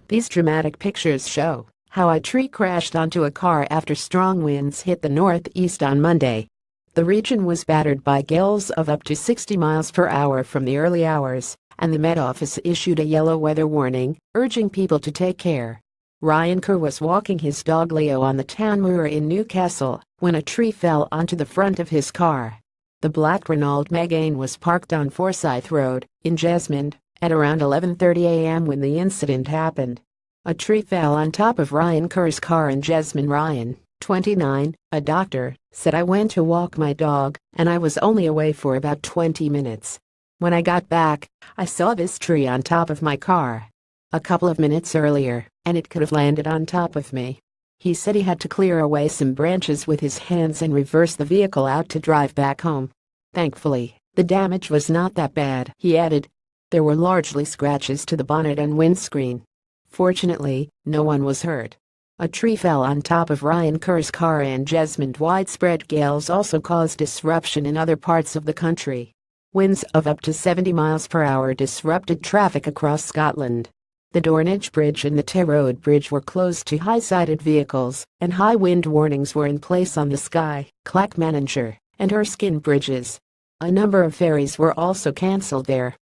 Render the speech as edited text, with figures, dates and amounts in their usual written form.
These dramatic pictures show how a tree crashed onto a car after strong winds hit the northeast on Monday. The region was battered by gales of up to 60 miles per hour from the early hours, and the Met Office issued a yellow weather warning, urging people to take care. Ryan Kerr was walking his dog Leo on the town moor in Newcastle when a tree fell onto the front of his car. The black Renault Megane was parked on Forsyth Road in Jesmond at around 11:30 a.m. when the incident happened. A tree fell on top of Ryan Kerr's car in Jesmond. Ryan, 29, a doctor, said, "I went to walk my dog and I was only away for about 20 minutes. When I got back, I saw this tree on top of my car a couple of minutes earlier, and it could have landed on top of me." He said he had to clear away some branches with his hands and reverse the vehicle out to drive back home. "Thankfully, the damage was not that bad," he added. "There were largely scratches to the bonnet and windscreen. Fortunately, no one was hurt." A tree fell on top of Ryan Kerr's car in Jesmond. Widespread gales also caused disruption in other parts of the country. Winds of up to 70 miles per hour disrupted traffic across Scotland. The Dornage Bridge and the Tay Road Bridge were closed to high-sided vehicles, and high wind warnings were in place on the Skye, Clackmannanshire, and Erskine bridges. A number of ferries were also cancelled there.